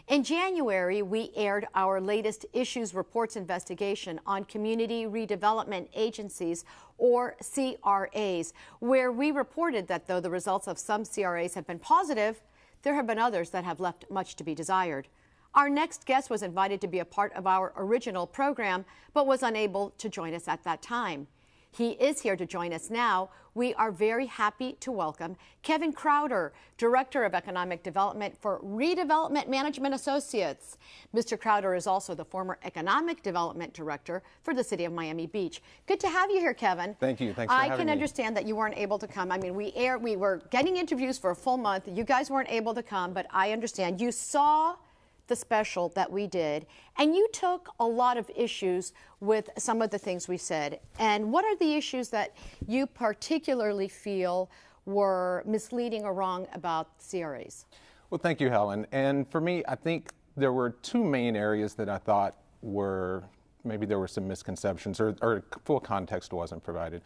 In January, we aired our latest Issues Reports investigation on community redevelopment agencies, or CRAs, where we reported that though the results of some CRAs have been positive, there have been others that have left much to be desired. Our next guest was invited to be a part of our original program, but was unable to join us at that time. He is here to join us now. We are very happy to welcome Kevin Crowder, Director of Economic Development for Redevelopment Management Associates. Mr. Crowder is also the former Economic Development Director for the City of Miami Beach. Good to have you here, Kevin. Thank you. Thanks for having me. I can understand that you weren't able to come. I mean, we were getting interviews for a full month. You guys weren't able to come, but I understand. You saw the special that we did, and you took a lot of issues with some of the things we said. And what are the issues that you particularly feel were misleading or wrong about CRAs? Well, thank you, Helen. And for me, I think there were two main areas that I thought were, maybe there were some misconceptions or full context wasn't provided.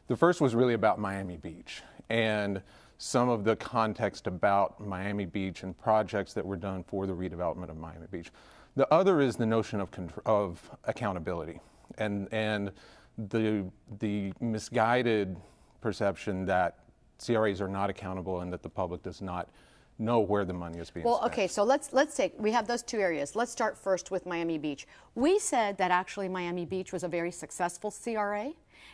The first was really about Miami Beach and some of the context about Miami Beach and projects that were done for the redevelopment of Miami Beach. The other is the notion of accountability and the misguided perception that CRAs are not accountable and that the public does not know where the money is being spent. Well, okay, so let's take, we have those two areas. Let's start first with Miami Beach. We said that actually Miami Beach was a very successful CRA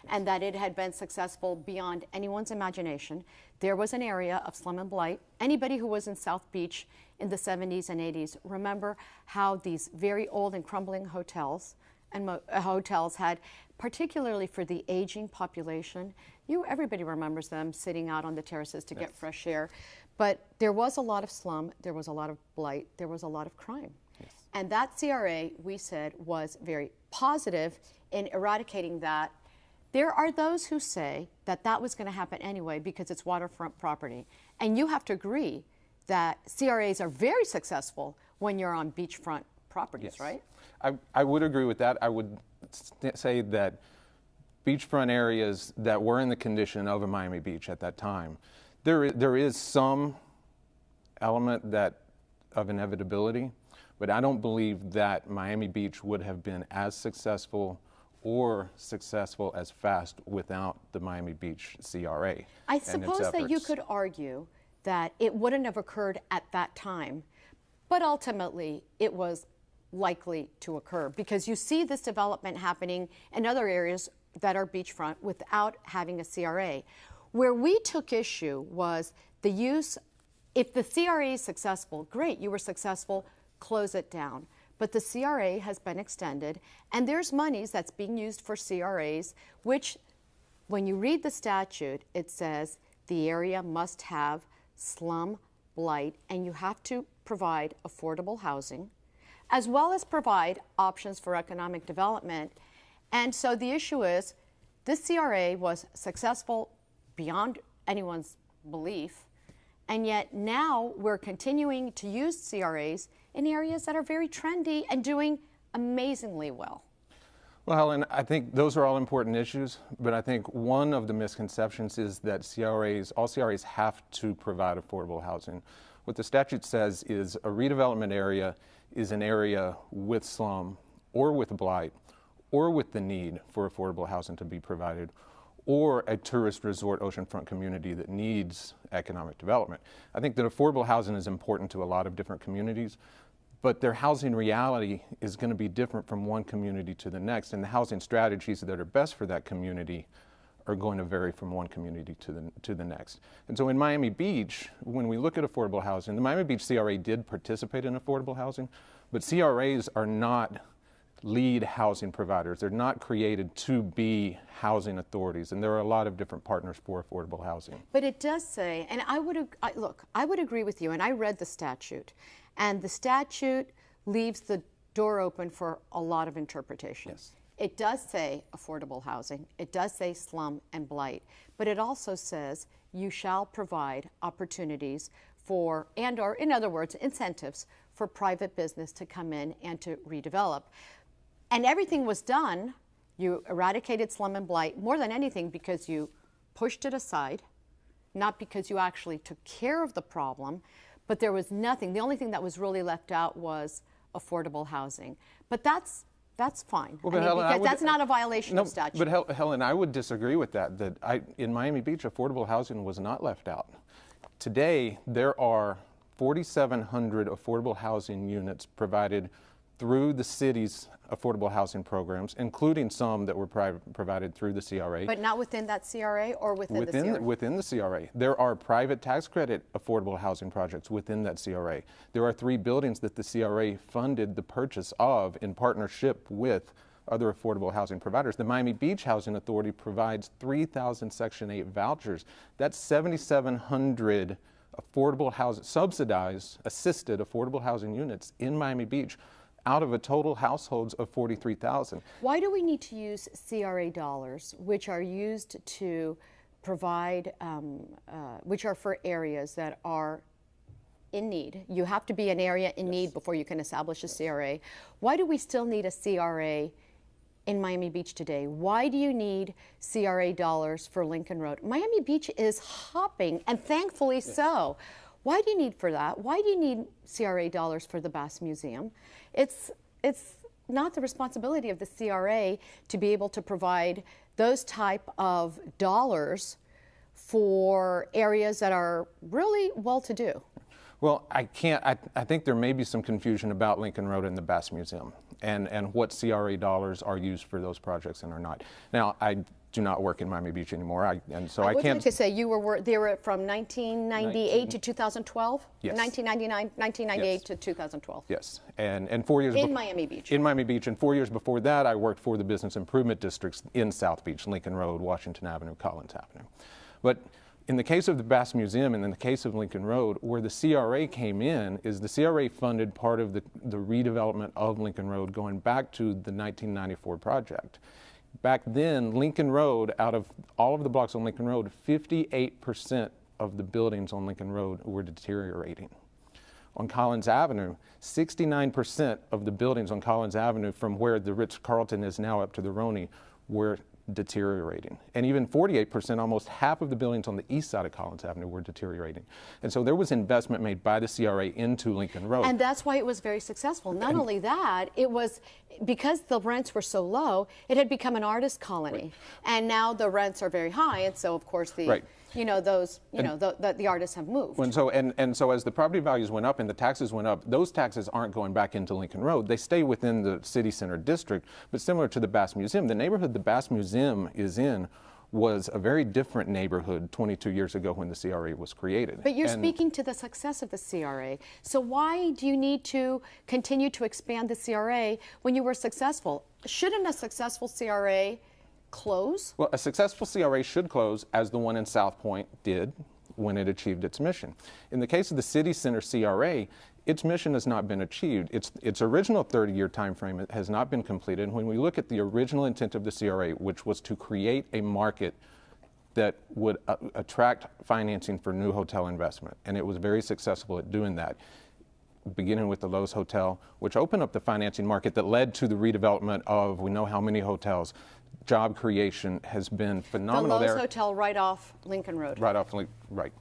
and that it had been successful beyond anyone's imagination. There was an area of slum and blight. Anybody who was in South Beach in the 70s and 80s remember how these very old and crumbling hotels and hotels had, particularly for the aging population, everybody remembers them sitting out on the terraces to get fresh air. But there was a lot of slum, there was a lot of blight, there was a lot of crime. Yes. And that CRA, we said, was very positive in eradicating that. There are those who say that that was going to happen anyway because it's waterfront property. And you have to agree that CRAs are very successful when you're on beachfront properties, yes, right? I would agree with that. I would say that beachfront areas that were in the condition of a Miami Beach at that time, there is some element of inevitability, but I don't believe that Miami Beach would have been as successful or successful as fast without the Miami Beach CRA. I suppose that you could argue that it wouldn't have occurred at that time, but ultimately it was likely to occur because you see this development happening in other areas that are beachfront without having a CRA. Where we took issue was the use, if the CRA is successful, great, you were successful, close it down. But the CRA has been extended, and there's monies that's being used for CRAs, which, when you read the statute, it says the area must have slum, blight, and you have to provide affordable housing, as well as provide options for economic development. And so the issue is, this CRA was successful beyond anyone's belief, and yet now we're continuing to use CRAs in areas that are very trendy and doing amazingly well. Well, Helen, I think those are all important issues, but I think one of the misconceptions is that all CRAs have to provide affordable housing. What the statute says is a redevelopment area is an area with slum or with blight or with the need for affordable housing to be provided, or a tourist resort oceanfront community that needs economic development. I think that affordable housing is important to a lot of different communities, but their housing reality is going to be different from one community to the next, and the housing strategies that are best for that community are going to vary from one community to the next. And so in Miami Beach, when we look at affordable housing, the Miami Beach CRA did participate in affordable housing, but CRAs are not lead housing providers. They're not created to be housing authorities, and there are a lot of different partners for affordable housing. But it does say, and I would agree with you, and I read the statute, and the statute leaves the door open for a lot of interpretation. Yes. It does say affordable housing, it does say slum and blight, but it also says you shall provide opportunities for, and/or in other words, incentives for private business to come in and to redevelop. And everything was done, you eradicated slum and blight more than anything because you pushed it aside, not because you actually took care of the problem, but there was nothing. The only thing that was really left out was affordable housing. But that's fine. Well, but Helen, because that's not a violation of statute. But Helen, I would disagree with that. In Miami Beach, affordable housing was not left out. Today, there are 4,700 affordable housing units provided through the city's affordable housing programs, including some that were provided through the CRA. But not within that CRA or within the CRA? Within the CRA. There are private tax credit affordable housing projects within that CRA. There are 3 buildings that the CRA funded the purchase of in partnership with other affordable housing providers. The Miami Beach Housing Authority provides 3,000 Section 8 vouchers. That's 7,700 affordable housing, subsidized, assisted affordable housing units in Miami Beach out of a total households of 43,000. Why do we need to use CRA dollars, which are used to provide, which are for areas that are in need? You have to be an area in need before you can establish a CRA. Why do we still need a CRA in Miami Beach today? Why do you need CRA dollars for Lincoln Road? Miami Beach is hopping, and thankfully so. Why do you need for that? Why do you need CRA dollars for the Bass Museum? It's not the responsibility of the CRA to be able to provide those type of dollars for areas that are really well-to-do. Well, I think there may be some confusion about Lincoln Road and the Bass Museum and what CRA dollars are used for those projects and are not. Now, I do not work in Miami Beach anymore, I can't. I would like to say you were there from 1998 to 2012? Yes. 1998 yes. to 2012. Yes, and 4 years in Miami Beach. In Miami Beach, and 4 years before that, I worked for the business improvement districts in South Beach, Lincoln Road, Washington Avenue, Collins Avenue. But in the case of the Bass Museum and in the case of Lincoln Road, where the CRA came in is the CRA funded part of the redevelopment of Lincoln Road going back to the 1994 project. Back then, Lincoln Road, out of all of the blocks on Lincoln Road, 58% of the buildings on Lincoln Road were deteriorating. On Collins Avenue, 69% of the buildings on Collins Avenue from where the Ritz-Carlton is now up to the Roni were deteriorating. And even 48%, almost half of the buildings on the east side of Collins Avenue were deteriorating. And so there was investment made by the CRA into Lincoln Road. And that's why it was very successful. Not only that, it was because the rents were so low, it had become an artist colony. Right. And now the rents are very high, and so of course the right. The artists have moved. And so as the property values went up and the taxes went up, those taxes aren't going back into Lincoln Road. They stay within the city center district, but similar to the Bass Museum, the neighborhood the Bass Museum is in was a very different neighborhood 22 years ago when the CRA was created. But you're speaking to the success of the CRA. So why do you need to continue to expand the CRA when you were successful? Shouldn't a successful CRA close? Well, a successful CRA should close, as the one in South Point did when it achieved its mission. In the case of the City Center CRA, its mission has not been achieved. Its original 30-year time frame has not been completed. And when we look at the original intent of the CRA, which was to create a market that would attract financing for new hotel investment, and it was very successful at doing that, beginning with the Lowe's Hotel, which opened up the financing market that led to the redevelopment of, we know how many hotels. Job creation has been phenomenal there. The Lowe's Hotel right off Lincoln Road. Right.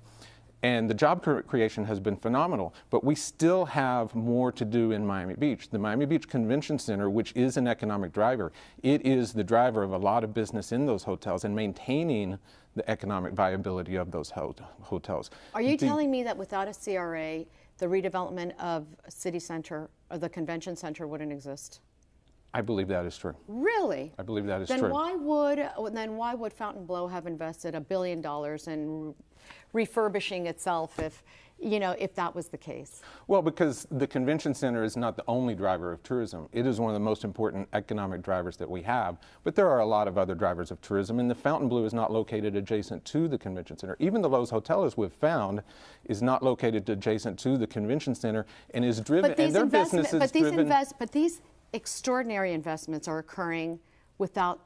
And the job creation has been phenomenal, but we still have more to do in Miami Beach. The Miami Beach Convention Center, which is an economic driver, it is the driver of a lot of business in those hotels and maintaining the economic viability of those hotels. Are you telling me that without a CRA, the redevelopment of City Center or the Convention Center wouldn't exist? I believe that is true. Really? I believe that is true. Then why would Fontainebleau have invested $1 billion in refurbishing itself if that was the case? Well, because the convention center is not the only driver of tourism. It is one of the most important economic drivers that we have, but there are a lot of other drivers of tourism, and the Fontainebleau is not located adjacent to the convention center. Even the Lowe's Hotel, as we've found, is not located adjacent to the convention center and is driven, and their business is driven. But these extraordinary investments are occurring without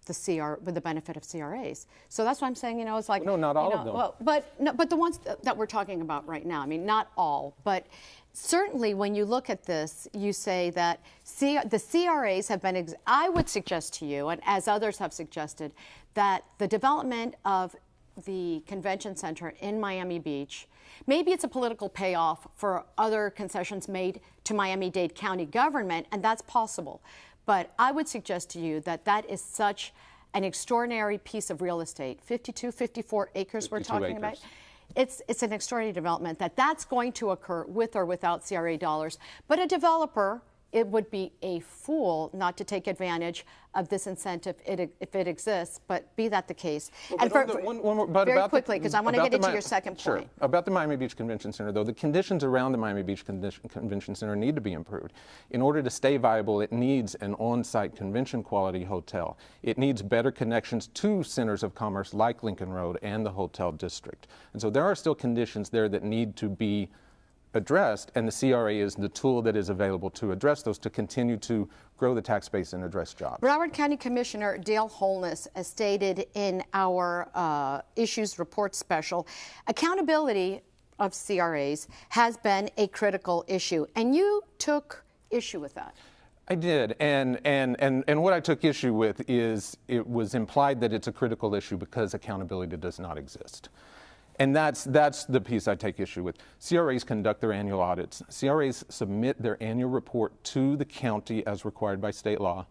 with the benefit of CRAs. So that's why I'm saying, it's like... No, not all of them. Well, but the ones that we're talking about right now, I mean, not all, but certainly when you look at this, you say that the CRAs have been, I would suggest to you, and as others have suggested, that the development of the convention center in Miami Beach. Maybe it's a political payoff for other concessions made to Miami-Dade County government, and that's possible. But I would suggest to you that that is such an extraordinary piece of real estate, 52, 54 acres we're talking about. It's an extraordinary development that's going to occur with or without CRA dollars. But a developer, it would be a fool not to take advantage of this incentive if it exists, but be that the case. Well, and very quickly, because I want to get into your second point. Sure. About the Miami Beach Convention Center, though, the conditions around the Miami Beach Convention Center need to be improved. In order to stay viable, it needs an on-site convention quality hotel. It needs better connections to centers of commerce like Lincoln Road and the hotel district. And so there are still conditions there that need to be addressed, and the CRA is the tool that is available to address those, to continue to grow the tax base and address jobs. Broward County Commissioner Dale Holness has stated in our issues report special, accountability of CRAs has been a critical issue, and you took issue with that. I did, and what I took issue with is it was implied that it's a critical issue because accountability does not exist. And that's the piece I take issue with. CRAs conduct their annual audits. CRAs submit their annual report to the county as required by state law.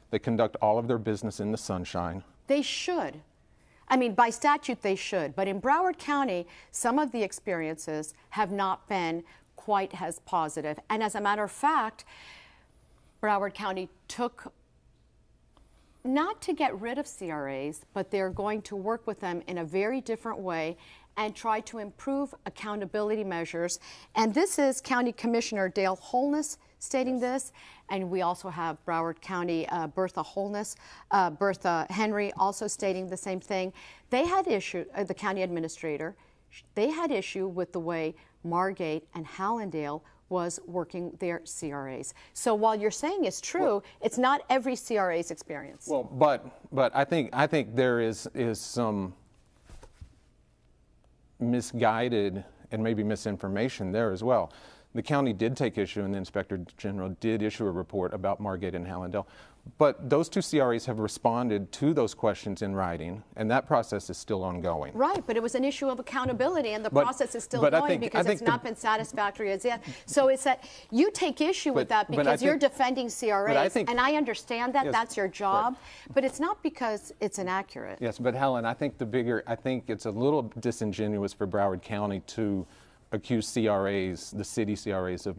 They conduct all of their business in the sunshine. They should. I mean, by statute, they should. But in Broward County, some of the experiences have not been quite as positive. And as a matter of fact, Broward County took, not to get rid of CRAs, but they're going to work with them in a very different way and try to improve accountability measures. And this is County Commissioner Dale Holness stating this, and we also have Broward County Bertha Henry also stating the same thing. They had issue, the county administrator, they had issue with the way Margate and Hallandale was working their CRAs. So while you're saying it's true, it's not every CRA's experience. Well, but I think there is some misguided and maybe misinformation there as well. The county did take issue, and the Inspector General did issue a report about Margate and Hallandale. But those two CRAs have responded to those questions in writing, and that process is still ongoing. Right, but it was an issue of accountability, and the process is still going because it's not been satisfactory as yet. So it's that you take issue with that because you're defending CRAs, and I understand that, that's your job, but it's not because it's inaccurate. Yes, but Helen, I think it's a little disingenuous for Broward County to accuse CRAs, the city CRAs, of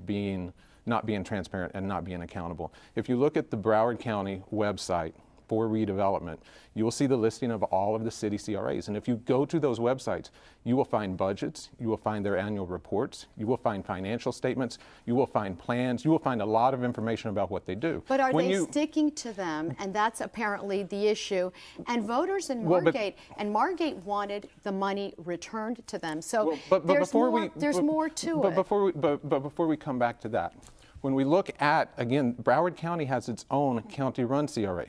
not being transparent and not being accountable. If you look at the Broward County website for redevelopment, you will see the listing of all of the city CRAs. And if you go to those websites, you will find budgets, you will find their annual reports, you will find financial statements, you will find plans, you will find a lot of information about what they do. But are they sticking to them? And that's apparently the issue. And voters in Margate, wanted the money returned to them. So there's more to it. But before we come back to that, when we look at, again, Broward County has its own county-run CRA.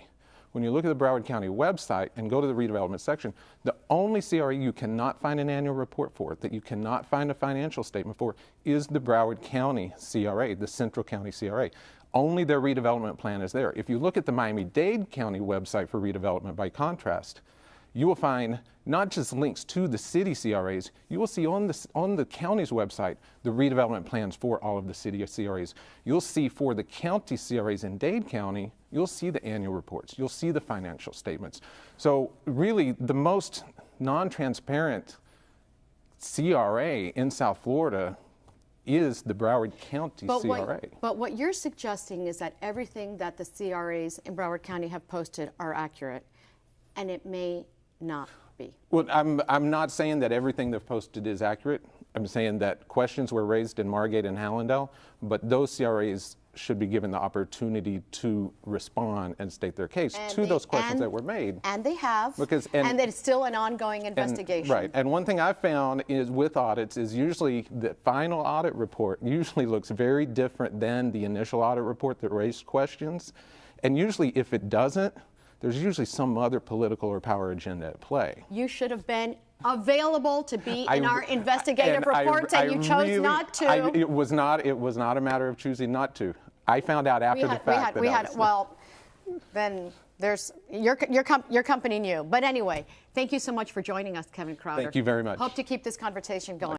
When you look at the Broward County website and go to the redevelopment section, the only CRA you cannot find an annual report for, that you cannot find a financial statement for, is the Broward County CRA, the Central County CRA. Only their redevelopment plan is there. If you look at the Miami-Dade County website for redevelopment, by contrast, you will find not just links to the city CRAs, you will see on the county's website the redevelopment plans for all of the city CRAs. You'll see for the county CRAs in Dade County, you'll see the annual reports, you'll see the financial statements. So really the most non-transparent CRA in South Florida is the Broward County CRA. But what you're suggesting is that everything that the CRAs in Broward County have posted are accurate, and it may not be. Well, I'm not saying that everything they've posted is accurate. I'm saying that questions were raised in Margate and Hallandale, but those CRAs should be given the opportunity to respond and state their case to those questions that were made. And they have, and it's still an ongoing investigation. Right, and one thing I've found is with audits is usually the final audit report usually looks very different than the initial audit report that raised questions. And usually if it doesn't, there's usually some other political or power agenda at play. You should have been available to be in our investigative reports, and you chose not to. It was not a matter of choosing not to. I found out after the fact. Then Your company knew. But anyway, thank you so much for joining us, Kevin Crowder. Thank you very much. Hope to keep this conversation going.